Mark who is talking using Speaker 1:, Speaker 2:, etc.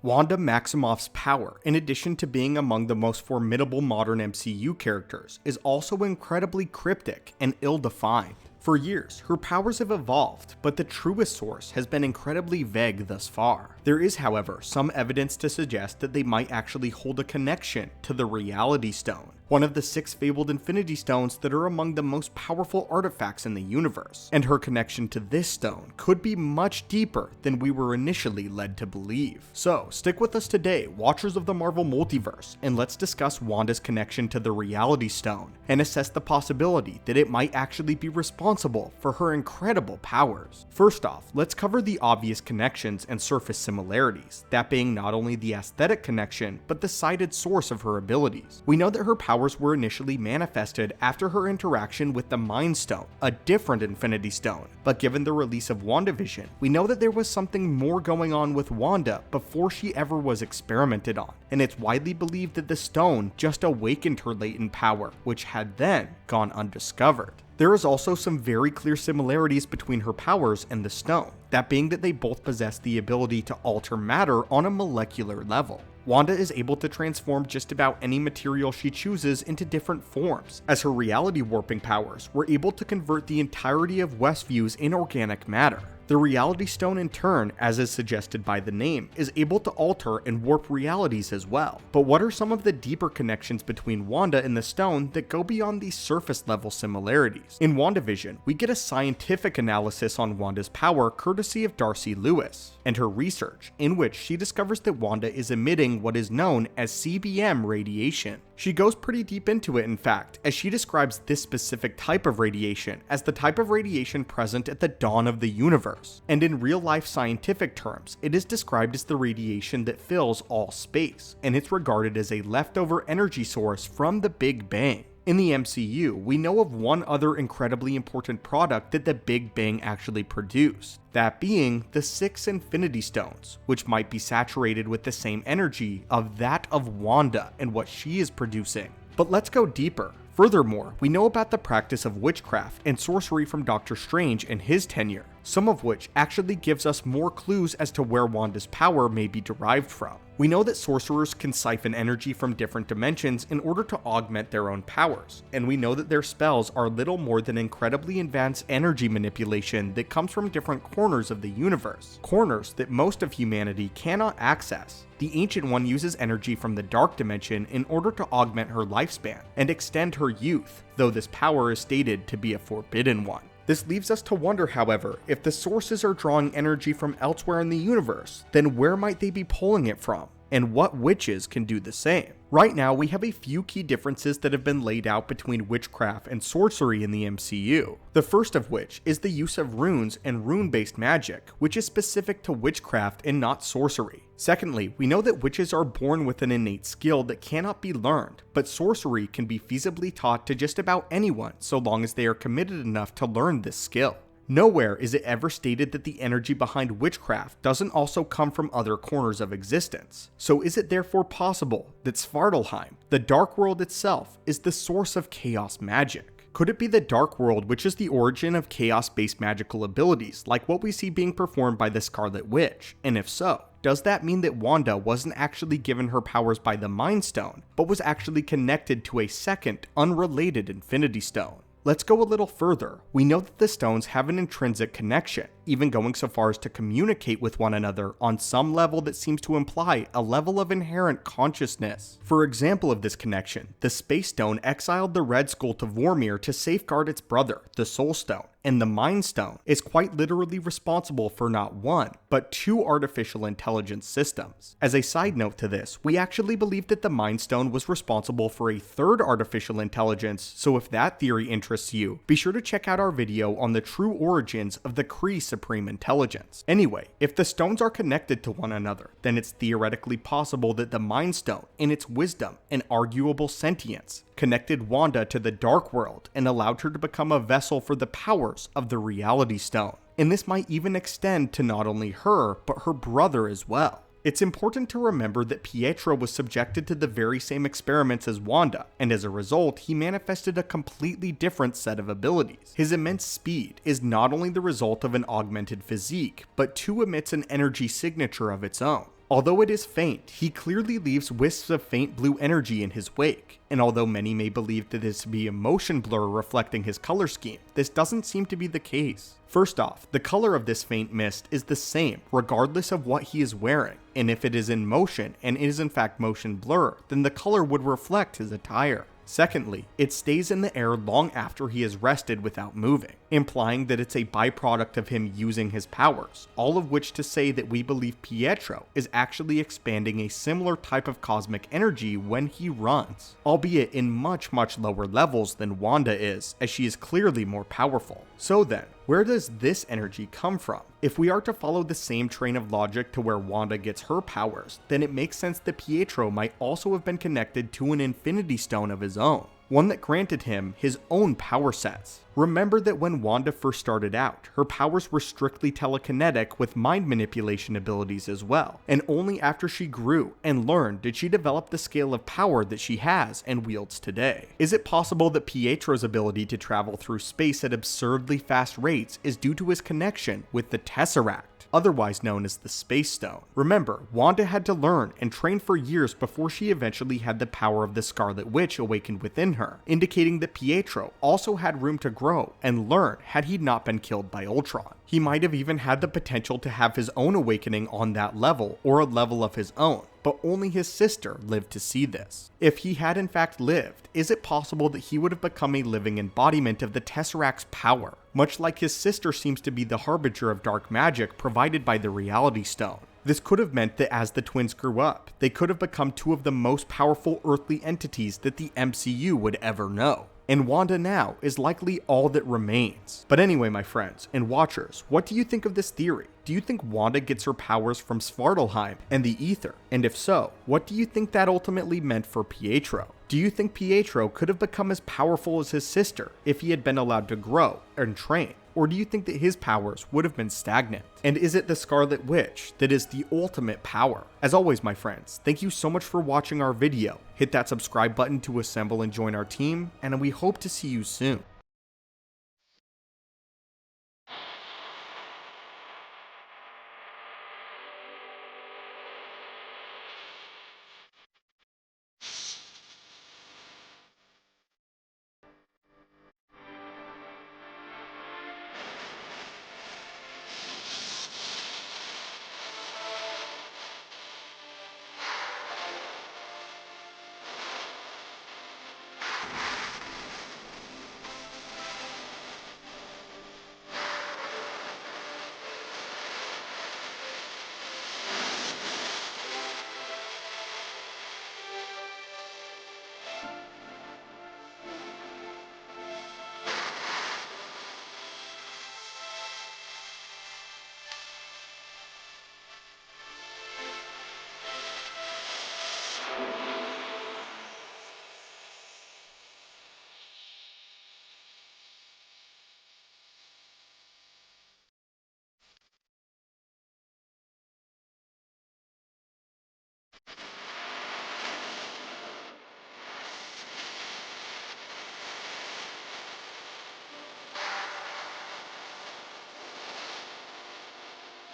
Speaker 1: Wanda Maximoff's power, in addition to being among the most formidable modern MCU characters, is also incredibly cryptic and ill-defined. For years, her powers have evolved, but the truest source has been incredibly vague thus far. There is, however, some evidence to suggest that they might actually hold a connection to the Reality Stone, one of the 6 fabled Infinity Stones that are among the most powerful artifacts in the universe, and her connection to this stone could be much deeper than we were initially led to believe. So, stick with us today, watchers of the Marvel Multiverse, and let's discuss Wanda's connection to the Reality Stone, and assess the possibility that it might actually be responsible for her incredible powers. First off, let's cover the obvious connections and surface similarities, that being not only the aesthetic connection, but the cited source of her abilities. We know that her powers were initially manifested after her interaction with the Mind Stone, a different Infinity Stone, but given the release of WandaVision, we know that there was something more going on with Wanda before she ever was experimented on, and it's widely believed that the stone just awakened her latent power, which had then gone undiscovered. There is also some very clear similarities between her powers and the stone, that being that they both possess the ability to alter matter on a molecular level. Wanda is able to transform just about any material she chooses into different forms, as her reality warping powers were able to convert the entirety of Westview's inorganic matter. The Reality Stone in turn, as is suggested by the name, is able to alter and warp realities as well. But what are some of the deeper connections between Wanda and the stone that go beyond these surface level similarities? In WandaVision, we get a scientific analysis on Wanda's power courtesy of Darcy Lewis, and her research, in which she discovers that Wanda is emitting what is known as CBM radiation. She goes pretty deep into it, in fact, as she describes this specific type of radiation as the type of radiation present at the dawn of the universe. And in real-life scientific terms, it is described as the radiation that fills all space, and it's regarded as a leftover energy source from the Big Bang. In the MCU, we know of one other incredibly important product that the Big Bang actually produced, that being the 6 Infinity Stones, which might be saturated with the same energy of that of Wanda and what she is producing. But let's go deeper. Furthermore, we know about the practice of witchcraft and sorcery from Doctor Strange and his tenure, some of which actually gives us more clues as to where Wanda's power may be derived from. We know that sorcerers can siphon energy from different dimensions in order to augment their own powers, and we know that their spells are little more than incredibly advanced energy manipulation that comes from different corners of the universe, corners that most of humanity cannot access. The Ancient One uses energy from the Dark Dimension in order to augment her lifespan and extend her youth, though this power is stated to be a forbidden one. This leaves us to wonder, however, if the sources are drawing energy from elsewhere in the universe, then where might they be pulling it from? And what witches can do the same? Right now, we have a few key differences that have been laid out between witchcraft and sorcery in the MCU. The first of which is the use of runes and rune-based magic, which is specific to witchcraft and not sorcery. Secondly, we know that witches are born with an innate skill that cannot be learned, but sorcery can be feasibly taught to just about anyone so long as they are committed enough to learn this skill. Nowhere is it ever stated that the energy behind witchcraft doesn't also come from other corners of existence. So is it therefore possible that Svartalfheim, the Dark World itself, is the source of chaos magic? Could it be the Dark World which is the origin of chaos-based magical abilities, like what we see being performed by the Scarlet Witch? And if so, does that mean that Wanda wasn't actually given her powers by the Mind Stone, but was actually connected to a second, unrelated Infinity Stone? Let's go a little further. We know that the stones have an intrinsic connection, even going so far as to communicate with one another on some level that seems to imply a level of inherent consciousness. For example of this connection, the Space Stone exiled the Red Skull to Vormir to safeguard its brother, the Soul Stone, and the Mind Stone is quite literally responsible for not one, but 2 artificial intelligence systems. As a side note to this, we actually believe that the Mind Stone was responsible for a 3rd artificial intelligence, so if that theory interests you, be sure to check out our video on the true origins of the Kree Supreme Intelligence. Anyway, if the stones are connected to one another, then it's theoretically possible that the Mind Stone, in its wisdom and arguable sentience, connected Wanda to the Dark World and allowed her to become a vessel for the powers of the Reality Stone. And this might even extend to not only her, but her brother as well. It's important to remember that Pietro was subjected to the very same experiments as Wanda, and as a result, he manifested a completely different set of abilities. His immense speed is not only the result of an augmented physique, but 2 emits an energy signature of its own. Although it is faint, he clearly leaves wisps of faint blue energy in his wake, and although many may believe that this to be a motion blur reflecting his color scheme, this doesn't seem to be the case. First off, the color of this faint mist is the same regardless of what he is wearing, and if it is in motion and is in fact motion blur, then the color would reflect his attire. Secondly, it stays in the air long after he has rested without moving, implying that it's a byproduct of him using his powers, all of which to say that we believe Pietro is actually expanding a similar type of cosmic energy when he runs, albeit in much lower levels than Wanda is, as she is clearly more powerful. So then, where does this energy come from? If we are to follow the same train of logic to where Wanda gets her powers, then it makes sense that Pietro might also have been connected to an Infinity Stone of his own, one that granted him his own power sets. Remember that when Wanda first started out, her powers were strictly telekinetic with mind manipulation abilities as well, and only after she grew and learned did she develop the scale of power that she has and wields today. Is it possible that Pietro's ability to travel through space at absurdly fast rates is due to his connection with the Tesseract, otherwise known as the Space Stone? Remember, Wanda had to learn and train for years before she eventually had the power of the Scarlet Witch awakened within her, indicating that Pietro also had room to grow and learn had he not been killed by Ultron. He might have even had the potential to have his own awakening on that level, or a level of his own, but only his sister lived to see this. If he had in fact lived, is it possible that he would have become a living embodiment of the Tesseract's power, much like his sister seems to be the harbinger of dark magic provided by the Reality Stone? This could have meant that as the twins grew up, they could have become two of the most powerful earthly entities that the MCU would ever know. And Wanda now is likely all that remains. But anyway, my friends and watchers, what do you think of this theory? Do you think Wanda gets her powers from Svartalfheim and the Ether? And if so, what do you think that ultimately meant for Pietro? Do you think Pietro could have become as powerful as his sister if he had been allowed to grow and train? Or do you think that his powers would have been stagnant? And is it the Scarlet Witch that is the ultimate power? As always, my friends, thank you so much for watching our video. Hit that subscribe button to assemble and join our team, and we hope to see you soon.